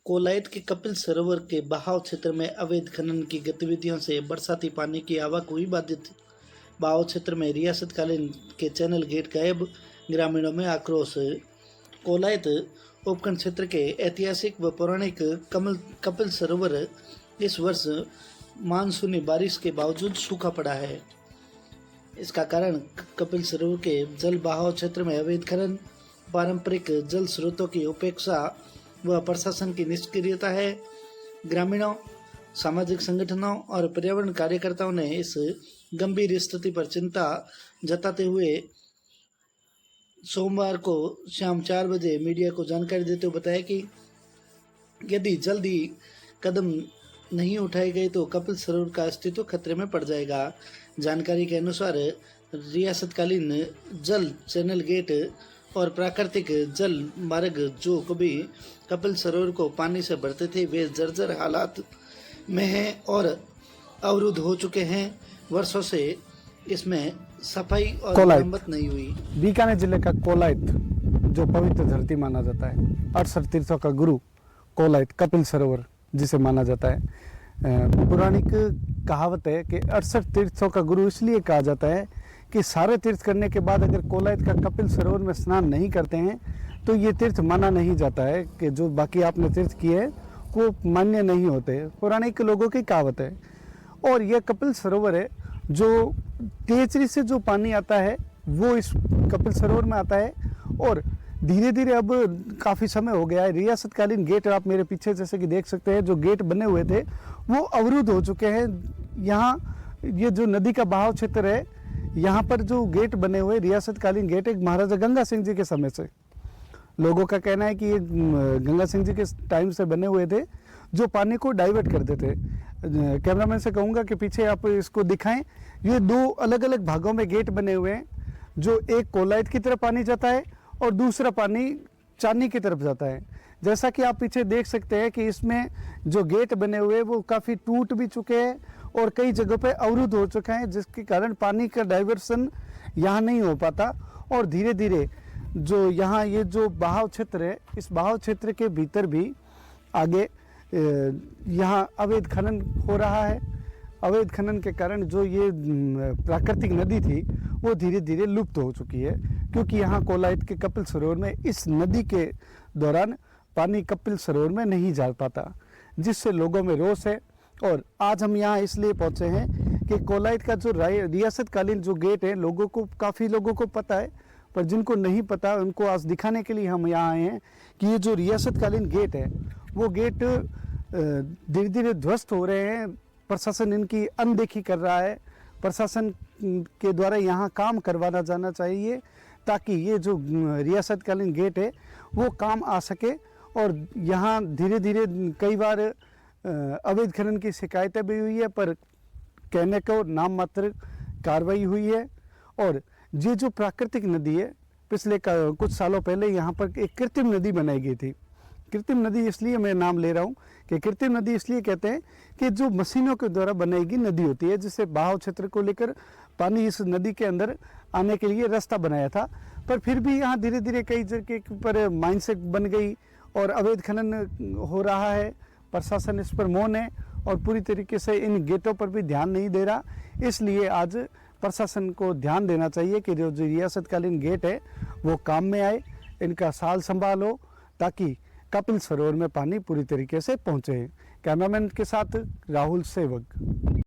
कोलायत के कपिल सरोवर के बहाव क्षेत्र में अवैध खनन की गतिविधियों से बरसाती पानी की आवक हुई बाधित। बहाव क्षेत्र में रियासतकालीन के चैनल गेट गायब, ग्रामीणों में आक्रोश। कोलायत उपखंड क्षेत्र के ऐतिहासिक व पौराणिक कपिल सरोवर इस वर्ष मानसूनी बारिश के बावजूद सूखा पड़ा है। इसका कारण कपिल सरोवर के जल बहाव क्षेत्र में अवैध खनन, पारंपरिक जल स्रोतों की उपेक्षा व प्रशासन की निष्क्रियता है। ग्रामीणों, सामाजिक संगठनों और पर्यावरण कार्यकर्ताओं ने इस गंभीर स्थिति पर चिंता जताते हुए सोमवार को शाम 4 बजे मीडिया को जानकारी देते हुए बताया कि यदि जल्दी कदम नहीं उठाए गए तो कपिल सरोवर का अस्तित्व खतरे में पड़ जाएगा। जानकारी के अनुसार रियासतकालीन जल चैनल गेट और प्राकृतिक जल मार्ग जो कभी कपिल सरोवर को पानी से भरते थे वे जर्जर हालात में हैं और अवरुद्ध हो चुके हैं। वर्षों से इसमें सफाई और मरम्मत नहीं हुई। बीकानेर जिले का कोलायत जो पवित्र धरती माना जाता है, 68 तीर्थों का गुरु कोलायत कपिल सरोवर जिसे माना जाता है। पौराणिक कहावत है कि 68 तीर्थों का गुरु इसलिए कहा जाता है कि सारे तीर्थ करने के बाद अगर कोलायत का कपिल सरोवर में स्नान नहीं करते हैं तो ये तीर्थ माना नहीं जाता है, कि जो बाकी आपने तीर्थ किए हैं वो मान्य नहीं होते। पौराणिक लोगों की कहावत है। और यह कपिल सरोवर है जो तेचरी से जो पानी आता है वो इस कपिल सरोवर में आता है और धीरे धीरे अब काफ़ी समय हो गया है। रियासतकालीन गेट आप मेरे पीछे जैसे कि देख सकते हैं, जो गेट बने हुए थे वो अवरुद्ध हो चुके हैं। यहाँ ये जो नदी का बहाव क्षेत्र है, यहाँ पर जो गेट बने हुए रियासतकालीन गेट एक महाराजा गंगा सिंह जी के समय से, लोगों का कहना है कि ये गंगा सिंह जी के टाइम से बने हुए थे, जो पानी को डाइवर्ट करते थे। कैमरामैन से कहूँगा कि पीछे आप इसको दिखाएं। ये दो अलग अलग भागों में गेट बने हुए हैं, जो एक कोलायत की तरफ पानी जाता है और दूसरा पानी चांदनी की तरफ जाता है। जैसा कि आप पीछे देख सकते हैं कि इसमें जो गेट बने हुए वो काफ़ी टूट भी चुके हैं और कई जगहों पे अवरुद्ध हो चुके हैं, जिसके कारण पानी का डाइवर्सन यहाँ नहीं हो पाता। और धीरे धीरे जो यहाँ ये जो बहाव क्षेत्र है, इस बहाव क्षेत्र के भीतर भी आगे यहाँ अवैध खनन हो रहा है। अवैध खनन के कारण जो ये प्राकृतिक नदी थी वो धीरे धीरे लुप्त हो चुकी है, क्योंकि यहाँ कोलायत के कपिल सरोवर में इस नदी के दौरान पानी कपिल सरोवर में नहीं जा पाता, जिससे लोगों में रोष है। और आज हम यहाँ इसलिए पहुँचे हैं कि कोलायत का जो रियासतकालीन जो गेट है, लोगों को काफ़ी लोगों को पता है, पर जिनको नहीं पता उनको आज दिखाने के लिए हम यहाँ आए हैं कि ये जो रियासतकालीन गेट है वो गेट धीरे धीरे ध्वस्त हो रहे हैं। प्रशासन इनकी अनदेखी कर रहा है। प्रशासन के द्वारा यहाँ काम करवाना जाना चाहिए ताकि ये जो रियासतकालीन गेट है वो काम आ सके। और यहाँ धीरे धीरे कई बार अवैध खनन की शिकायतें भी हुई है, पर कहने को नाम मात्र कार्रवाई हुई है। और ये जो प्राकृतिक नदी है, पिछले कुछ सालों पहले यहाँ पर एक कृत्रिम नदी बनाई गई थी। कृत्रिम नदी इसलिए मैं नाम ले रहा हूँ कि कृत्रिम नदी इसलिए कहते हैं कि जो मशीनों के द्वारा बनाई गई नदी होती है, जिससे बहाव क्षेत्र को लेकर पानी इस नदी के अंदर आने के लिए रास्ता बनाया था। पर फिर भी यहाँ धीरे धीरे कई जगह पर माइनसेट बन गई और अवैध खनन हो रहा है। प्रशासन इस पर मौन है और पूरी तरीके से इन गेटों पर भी ध्यान नहीं दे रहा। इसलिए आज प्रशासन को ध्यान देना चाहिए कि जो रियासतकालीन गेट है वो काम में आए, इनका साल संभाल हो ताकि कपिल सरोवर में पानी पूरी तरीके से पहुँचे। कैमरामैन के साथ राहुल सेवक।